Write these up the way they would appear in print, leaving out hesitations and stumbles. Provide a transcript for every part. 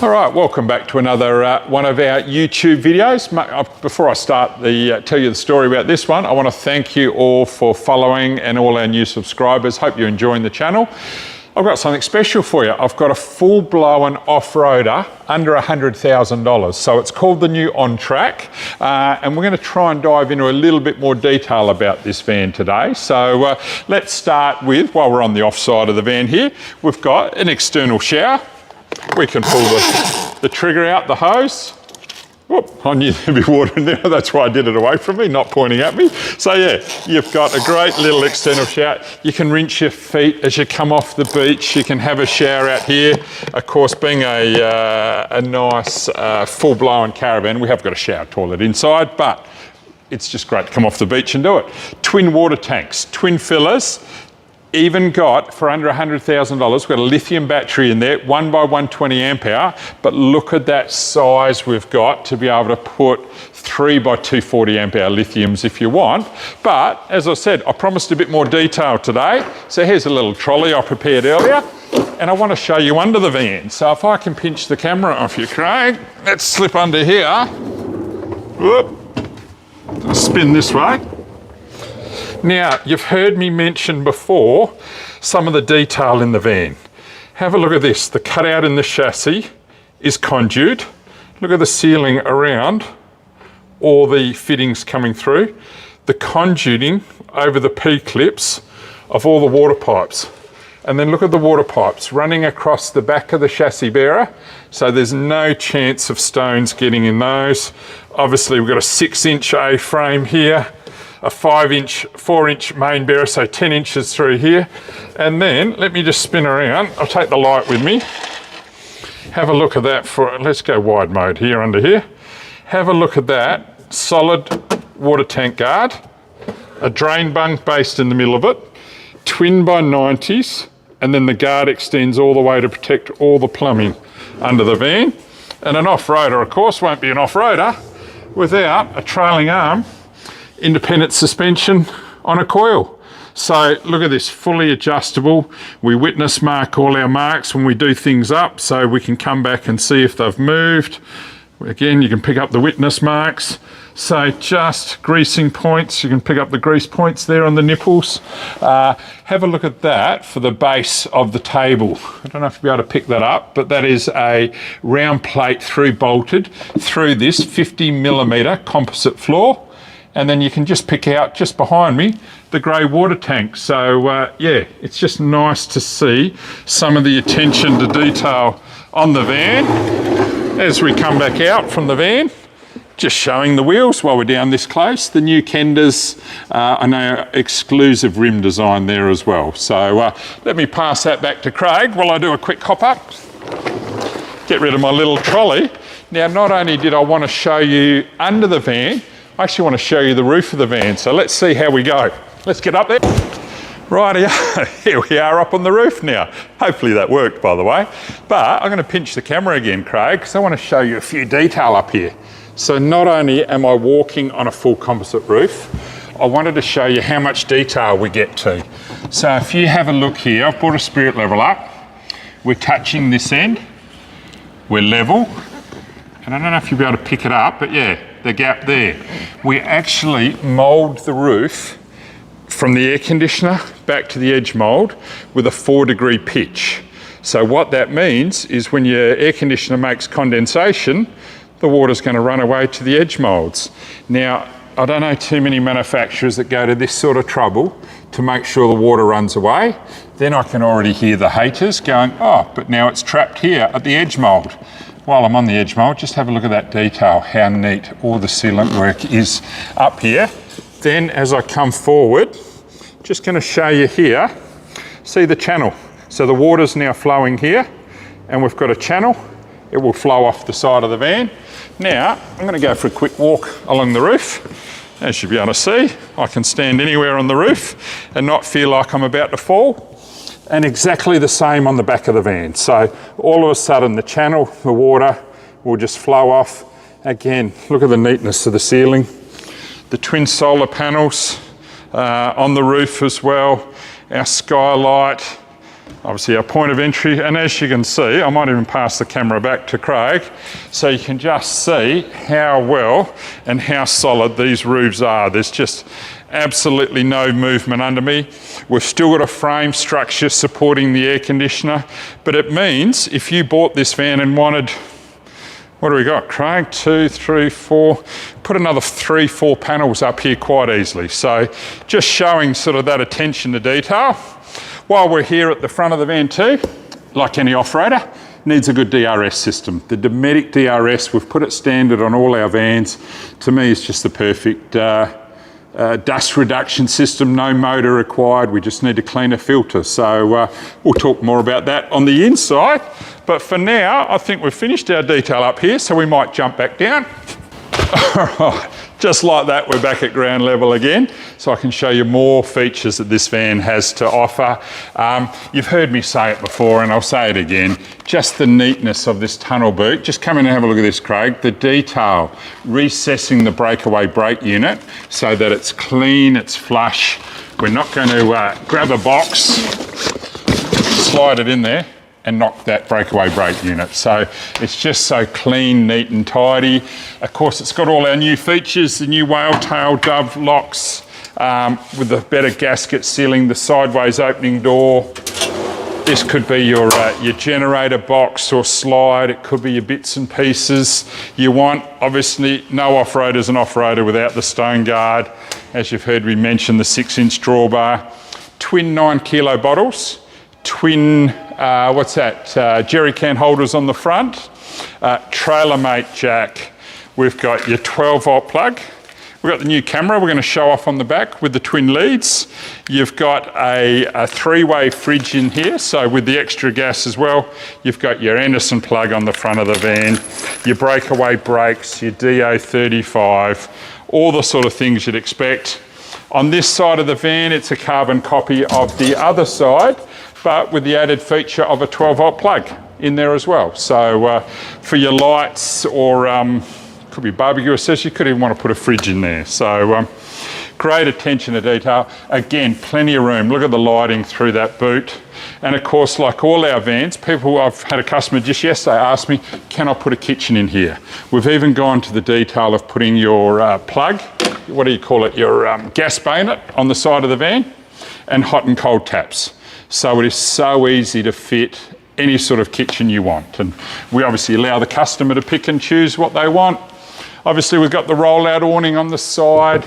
All right, welcome back to another one of our YouTube videos. Before I start tell you the story about this one, I want to thank you all for following and all our new subscribers. Hope you're enjoying the channel. I've got something special for you. I've got a full-blown off-roader under $100,000. So it's called the new OnTrack, and we're going to try and dive into a little bit more detail about this van today. So let's start with, while we're on the offside of the van here, we've got an external shower. We can pull the trigger out, the hose. Whoop, I knew there'd be water in there. That's why I did it away from me, not pointing at me. So yeah, you've got a great little external shower. You can rinse your feet as you come off the beach. You can have a shower out here. Of course, being a nice full-blown caravan, we have got a shower toilet inside, but it's just great to come off the beach and do it. Twin water tanks, twin fillers. Even got, for under $100,000, we've got a lithium battery in there, 1 by 120 amp hour, but look at that size we've got to be able to put 3 by 240 amp hour lithiums if you want. But as I said, I promised a bit more detail today. So here's a little trolley I prepared earlier, and I want to show you under the van. So if I can pinch the camera off you, Craig, let's slip under here. Whoop. Spin this way. Now, you've heard me mention before some of the detail in the van. Have a look at this. The cutout in the chassis is conduit. Look at the ceiling around, all the fittings coming through. The conduiting over the P-clips of all the water pipes. And then look at the water pipes running across the back of the chassis bearer. So there's no chance of stones getting in those. Obviously, we've got a 6-inch A-frame here. A 5-inch, 4-inch main bearer, so 10 inches through here. And then, let me just spin around. I'll take the light with me. Have a look at that let's go wide mode here under here. Have a look at that. Solid water tank guard. A drain bunk based in the middle of it. Twin by 90s. And then the guard extends all the way to protect all the plumbing under the van. And an off-roader, of course, won't be an off-roader without a trailing arm independent suspension on a coil. So look at this, fully adjustable. We witness mark all our marks when we do things up, so we can come back and see if they've moved. Again, you can pick up the witness marks. So just greasing points, you can pick up the grease points there on the nipples. Have a look at that for the base of the table. I don't know if you'll be able to pick that up, but that is a round plate through bolted through this 50mm composite floor. And then you can just pick out, just behind me, the grey water tank. So yeah, it's just nice to see some of the attention to detail on the van. As we come back out from the van, just showing the wheels while we're down this close. The new Kenders, I know, exclusive rim design there as well. So let me pass that back to Craig while I do a quick hop up. Get rid of my little trolley. Now, not only did I want to show you under the van, I actually want to show you the roof of the van. So let's see how we go. Let's get up there. Rightio, here we are up on the roof now. Hopefully that worked, by the way. But I'm going to pinch the camera again, Craig, because I want to show you a few detail up here. So not only am I walking on a full composite roof, I wanted to show you how much detail we get to. So if you have a look here, I've brought a spirit level up. We're touching this end. We're level. And I don't know if you'll be able to pick it up, but yeah, the gap there. We actually mould the roof from the air conditioner back to the edge mould with a 4-degree pitch. So what that means is when your air conditioner makes condensation, the water's going to run away to the edge moulds. Now, I don't know too many manufacturers that go to this sort of trouble to make sure the water runs away. Then I can already hear the haters going, oh, but now it's trapped here at the edge mould. While I'm on the edge mould, just have a look at that detail, how neat all the sealant work is up here. Then as I come forward, just going to show you here, see the channel. So the water's now flowing here, and we've got a channel. It will flow off the side of the van. Now, I'm going to go for a quick walk along the roof. As you'll be able to see, I can stand anywhere on the roof and not feel like I'm about to fall. And exactly the same on the back of the van. So all of a sudden the channel, the water will just flow off. Again, look at the neatness of the ceiling. The twin solar panels on the roof as well. Our skylight, Obviously our point of entry, and as you can see, I might even pass the camera back to Craig, so you can just see how well and how solid these roofs are. There's just absolutely no movement under me. We've still got a frame structure supporting the air conditioner, but it means if you bought this van and wanted, what do we got, Craig? 2, 3, 4, put another 3, 4 panels up here quite easily. So just showing sort of that attention to detail. While we're here at the front of the van too, like any off-roader, needs a good DRS system. The Dometic DRS, we've put it standard on all our vans. To me, it's just the perfect dust reduction system, no motor required. We just need to clean a filter. So we'll talk more about that on the inside. But for now, I think we've finished our detail up here, so we might jump back down. All right, just like that, we're back at ground level again, so I can show you more features that this van has to offer. You've heard me say it before, and I'll say it again, just the neatness of this tunnel boot. Just come in and have a look at this, Craig. The detail, recessing the breakaway brake unit so that it's clean, it's flush. We're not going to grab a box, slide it in there, and knock that breakaway brake unit. So it's just so clean, neat and tidy. Of course, it's got all our new features, the new whale tail dove locks with the better gasket sealing, the sideways opening door. This could be your generator box or slide. It could be your bits and pieces you want. Obviously, no off-roader is an off-roader without the stone guard. As you've heard me mention, the 6-inch drawbar, twin 9-kilo bottles, twin jerry can holders on the front, trailer mate jack. We've got your 12-volt plug. We've got the new camera we're going to show off on the back with the twin leads. You've got a 3-way fridge in here, so with the extra gas as well. You've got your Anderson plug on the front of the van, your breakaway brakes, your DO35, all the sort of things you'd expect. On this side of the van, it's a carbon copy of the other side, but with the added feature of a 12-volt plug in there as well. So for your lights or could be barbecue accessories, you could even want to put a fridge in there. So great attention to detail. Again, plenty of room. Look at the lighting through that boot. And of course, like all our vans, I've had a customer just yesterday ask me, can I put a kitchen in here? We've even gone to the detail of putting your plug, what do you call it, your gas bayonet on the side of the van, and hot and cold taps. So it is so easy to fit any sort of kitchen you want. And we obviously allow the customer to pick and choose what they want. Obviously, we've got the roll-out awning on the side,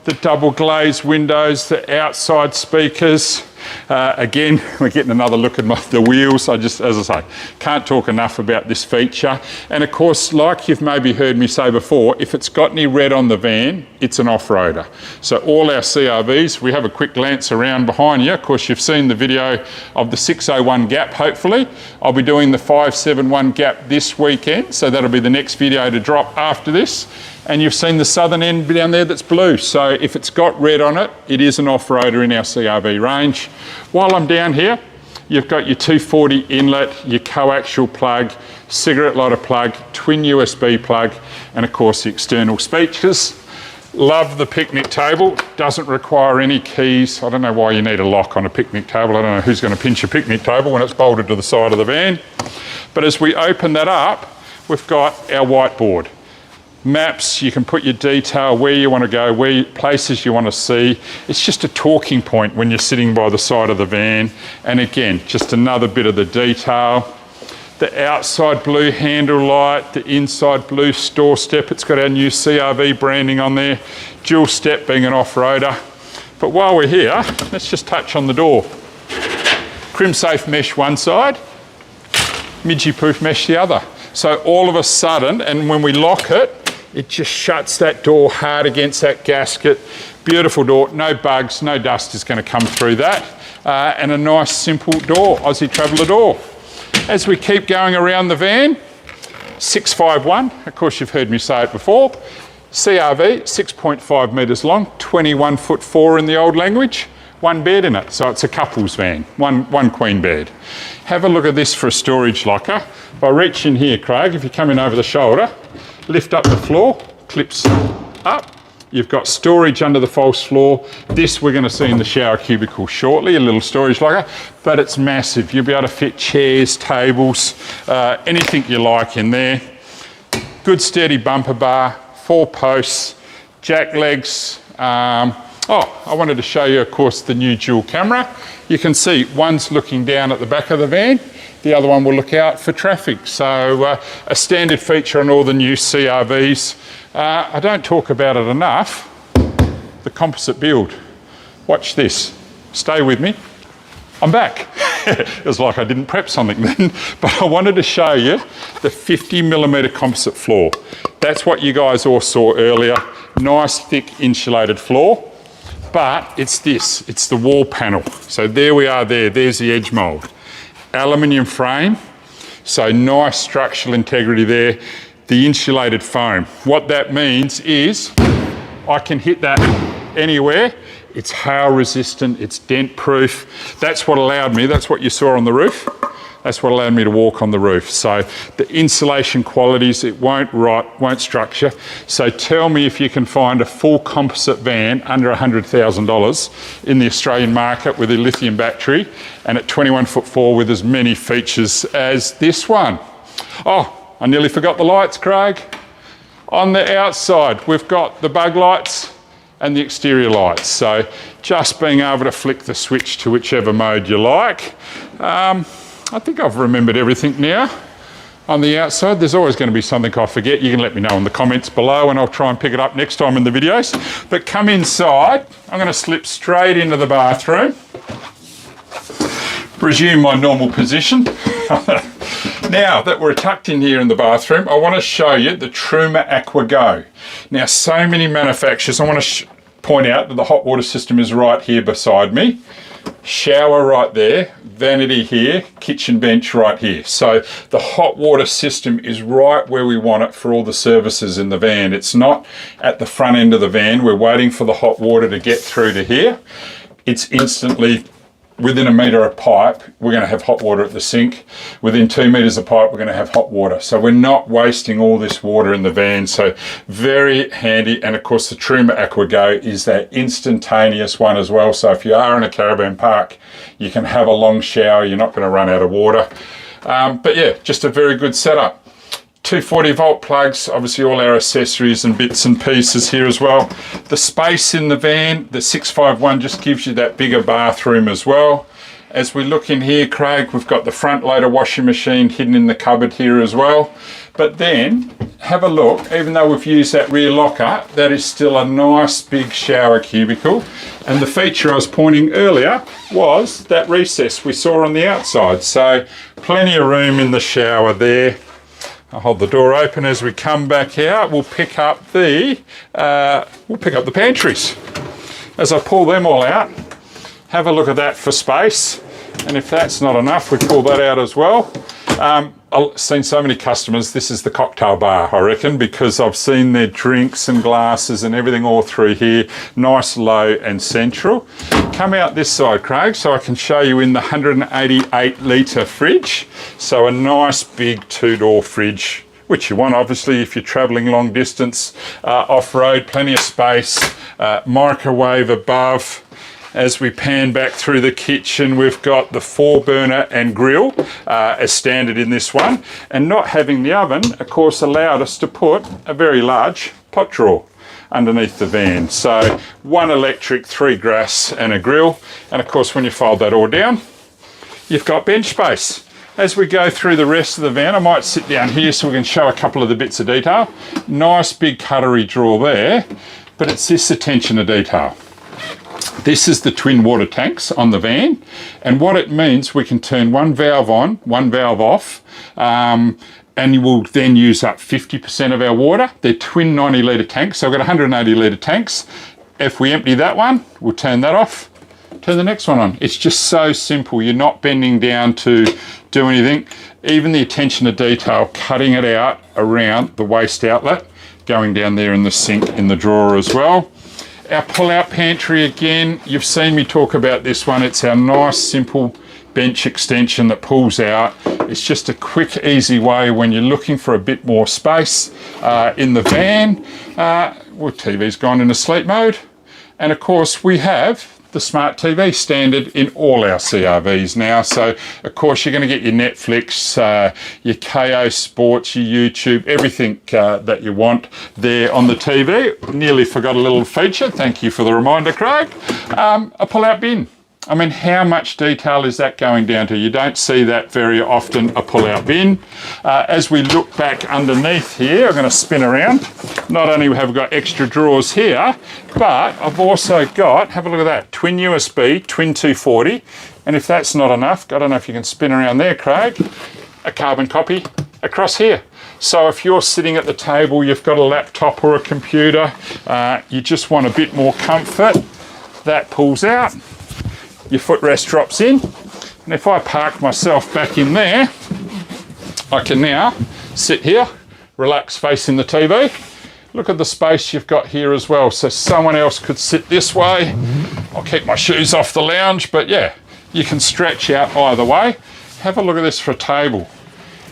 the double glazed windows, the outside speakers. Again, we're getting another look at the wheels. As I say, can't talk enough about this feature. And of course, like you've maybe heard me say before, if it's got any red on the van, it's an off-roader. So all our CRVs, we have a quick glance around behind you. Of course, you've seen the video of the 601 gap, hopefully. I'll be doing the 571 gap this weekend, so that'll be the next video to drop after this. And you've seen the southern end down there that's blue. So if it's got red on it, it is an off-roader in our CRV range. While I'm down here, you've got your 240 inlet, your coaxial plug, cigarette lighter plug, twin USB plug, and of course the external speakers. Love the picnic table, doesn't require any keys. I don't know why you need a lock on a picnic table. I don't know who's going to pinch a picnic table when it's bolted to the side of the van. But as we open that up, we've got our whiteboard. Maps, you can put your detail where you want to go, places you want to see. It's just a talking point when you're sitting by the side of the van. And again, just another bit of the detail. The outside blue handle light, the inside blue store step. It's got our new CRV branding on there. Dual step being an off-roader. But while we're here, let's just touch on the door. Crim-safe mesh one side, midgie-proof mesh the other. So all of a sudden, and when we lock it, it just shuts that door hard against that gasket. Beautiful door, no bugs, no dust is going to come through that. And a nice simple door, Aussie Traveller door. As we keep going around the van, 651, of course you've heard me say it before, CRV, 6.5 metres long, 21'4" in the old language, one bed in it, so it's a couple's van, one queen bed. Have a look at this for a storage locker. By reaching here, Craig, if you come in over the shoulder, lift up the floor, clips up, You've got storage under the false floor. This we're going to see in the shower cubicle shortly, a little storage locker, but it's massive. You'll be able to fit chairs, tables, anything you like in there. Good sturdy bumper bar, 4 posts, jack legs. I wanted to show you, of course, the new dual camera. You can see one's looking down at the back of the van, the other one will look out for traffic. So a standard feature on all the new CRVs. I don't talk about it enough, the composite build. Watch this, stay with me. I'm back. It was like I didn't prep something then, but I wanted to show you the 50mm composite floor. That's what you guys all saw earlier. Nice thick insulated floor, but it's this, it's the wall panel. So there we are there's the edge mould. Aluminium frame, so nice structural integrity there. The insulated foam. What that means is I can hit that anywhere. It's hail resistant, it's dent proof. That's what allowed me, that's what you saw on the roof. That's what allowed me to walk on the roof. So the insulation qualities, it won't rot, won't structure. So tell me if you can find a full composite van under $100,000 in the Australian market with a lithium battery and at 21'4" with as many features as this one. Oh, I nearly forgot the lights, Craig. On the outside, we've got the bug lights and the exterior lights. So just being able to flick the switch to whichever mode you like. I think I've remembered everything now. On the outside, there's always going to be something I forget. You can let me know in the comments below and I'll try and pick it up next time in the videos. But come inside, I'm going to slip straight into the bathroom. Resume my normal position. Now that we're tucked in here in the bathroom, I want to show you the Truma Aqua Go. Now, so many manufacturers, I want to point out that the hot water system is right here beside me. Shower right there, vanity here, kitchen bench right here. So the hot water system is right where we want it for all the services in the van. It's not at the front end of the van. We're waiting for the hot water to get through to here. It's instantly within a metre of pipe, we're going to have hot water at the sink. Within 2 metres of pipe, we're going to have hot water. So we're not wasting all this water in the van. So very handy. And of course, the Truma Aqua Go is that instantaneous one as well. So if you are in a caravan park, you can have a long shower. You're not going to run out of water. But yeah, just a very good setup. 240 volt plugs, obviously all our accessories and bits and pieces here as well. The space in the van, the 651 just gives you that bigger bathroom as well. As we look in here, Craig, we've got the front loader washing machine hidden in the cupboard here as well. But then have a look, even though we've used that rear locker, that is still a nice big shower cubicle. And the feature I was pointing earlier was that recess we saw on the outside. So plenty of room in the shower there. I'll hold the door open as we come back out. We'll pick up the pantries. As I pull them all out, have a look at that for space. And if that's not enough, we pull that out as well. I've seen so many customers, this is the cocktail bar, I reckon, because I've seen their drinks and glasses and everything all through here. Nice, low and central. Come out this side, Craig, so I can show you in the 188 litre fridge. So a nice big 2-door fridge, which you want obviously if you're travelling long distance, off-road, plenty of space, microwave above. As we pan back through the kitchen, we've got the 4-burner and grill as standard in this one. And not having the oven, of course, allowed us to put a very large pot drawer underneath the van. So 1 electric, 3 gas and a grill. And of course, when you fold that all down, you've got bench space. As we go through the rest of the van, I might sit down here so we can show a couple of the bits of detail. Nice big cutlery drawer there, but it's this attention to detail. This is the twin water tanks on the van, and what it means, we can turn one valve on, one valve off, and you will then use up 50% of our water. They're twin 90 litre tanks, so I've got 180 litre tanks. If we empty that one, we'll turn that off, turn the next one on. It's just so simple. You're not bending down to do anything. Even the attention to detail, cutting it out around the waste outlet, going down there in the sink in the drawer as well. Our pull-out pantry again, you've seen me talk about this one. It's our nice, simple bench extension that pulls out. It's just a quick, easy way when you're looking for a bit more space in the van. Well, TV's gone into sleep mode. And of course we have the smart TV standard in all our CRVs now. So of course you're going to get your Netflix, your KO Sports, your YouTube, everything that you want there on the TV. Nearly forgot a little feature. Thank you for the reminder, Craig. A pull-out bin. I mean, how much detail is that going down to? You don't see that very often, a pull-out bin. As we look back underneath here, I'm going to spin around. Not only have we got extra drawers here, but I've also got, have a look at that, twin USB, twin 240. And if that's not enough, I don't know if you can spin around there, Craig, a carbon copy across here. So if you're sitting at the table, you've got a laptop or a computer, you just want a bit more comfort, that pulls out. Your footrest drops in, and if I park myself back in there, I can now sit here, relax facing the TV. Look at the space you've got here as well, so someone else could sit this way. I'll keep my shoes off the lounge, but yeah, you can stretch out either way. Have a look at this for a table.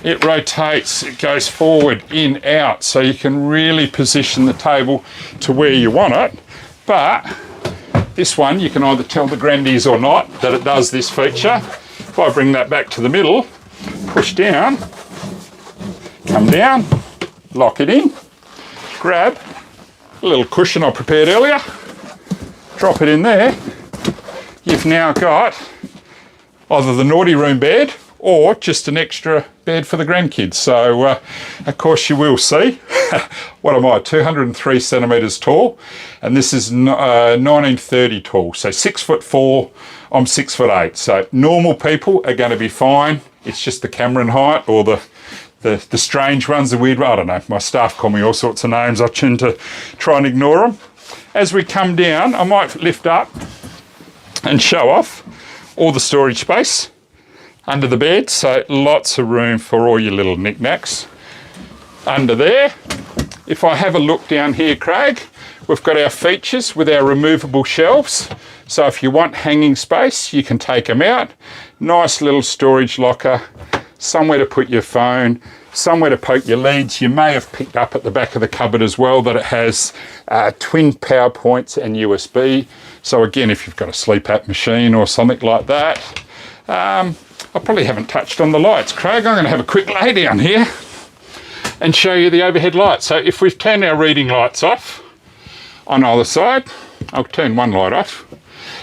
It rotates, it goes forward, in, out, so you can really position the table to where you want it. But this one, you can either tell the grandies or not that it does this feature. If I bring that back to the middle, push down, come down, lock it in, grab a little cushion I prepared earlier, drop it in there. You've now got either the naughty room bed or just an extra bed for the grandkids. So of course you will see, what am I, 203 centimetres tall, and this is 1930 tall, so 6'4", I'm 6'8". So normal people are going to be fine. It's just the Cameron height or the strange ones, the weird, I don't know, my staff call me all sorts of names. I tend to try and ignore them. As we come down, I might lift up and show off all the storage space under the bed, so lots of room for all your little knickknacks. Under there, if I have a look down here, Craig, we've got our features with our removable shelves. So if you want hanging space, you can take them out. Nice little storage locker, somewhere to put your phone, somewhere to poke your leads. You may have picked up at the back of the cupboard as well that it has twin power points and USB. So again, if you've got a sleep app machine or something like that. I probably haven't touched on the lights, Craig. I'm going to have a quick lay down here and show you the overhead lights. So if we've turned our reading lights off on either side, I'll turn one light off.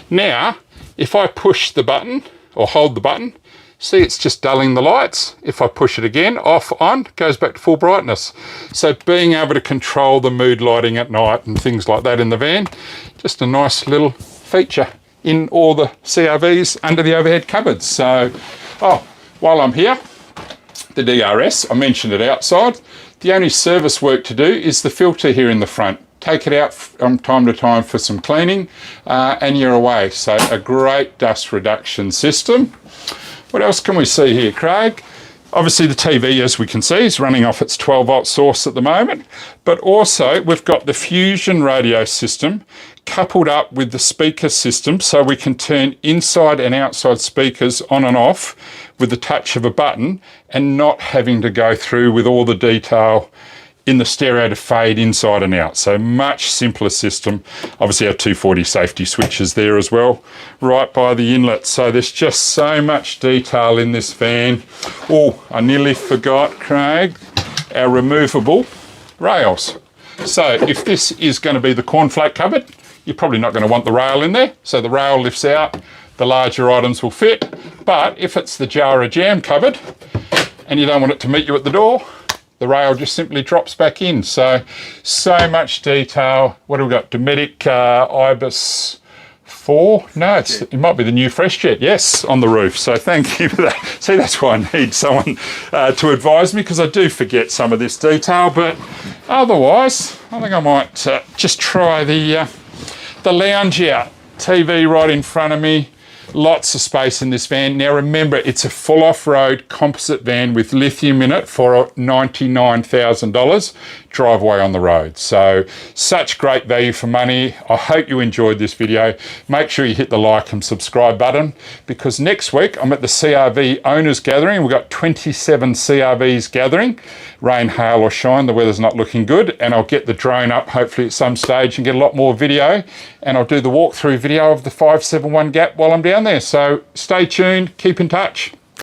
Now, if I push the button or hold the button, see it's just dulling the lights. If I push it again, off, on, goes back to full brightness. So being able to control the mood lighting at night and things like that in the van, just a nice little feature in all the CRVs under the overhead cupboards. So, while I'm here, the DRS, I mentioned it outside. The only service work to do is the filter here in the front. Take it out from time to time for some cleaning and you're away. So a great dust reduction system. What else can we see here, Craig? Obviously the TV, as we can see, is running off its 12-volt source at the moment, but also we've got the Fusion radio system coupled up with the speaker system, so we can turn inside and outside speakers on and off with the touch of a button and not having to go through with all the detail in the stereo to fade inside and out. So much simpler system. Obviously our 240 safety switches there as well, right by the inlet. So there's just so much detail in this van. Oh, I nearly forgot, Craig, our removable rails. So if this is going to be the cornflake cupboard, you're probably not going to want the rail in there. So the rail lifts out, the larger items will fit. But if it's the jar of jam cupboard and you don't want it to meet you at the door, the rail just simply drops back in. So much detail. What have we got? Dometic Ibis 4? No, it might be the new FreshJet, yes, on the roof. So thank you for that. See, that's why I need someone to advise me, because I do forget some of this detail. But otherwise, I think I might just try the lounge out. TV right in front of me. Lots of space in this van. Now remember, it's a full off-road composite van with lithium in it for $99,000. Drive away on the road. So such great value for money. I hope you enjoyed this video. Make sure you hit the like and subscribe button, because next week I'm at the CRV owners gathering. We've got 27 CRVs gathering. Rain, hail or shine, the weather's not looking good, and I'll get the drone up hopefully at some stage and get a lot more video, and I'll do the walkthrough video of the 571 gap while I'm down there. So stay tuned, keep in touch.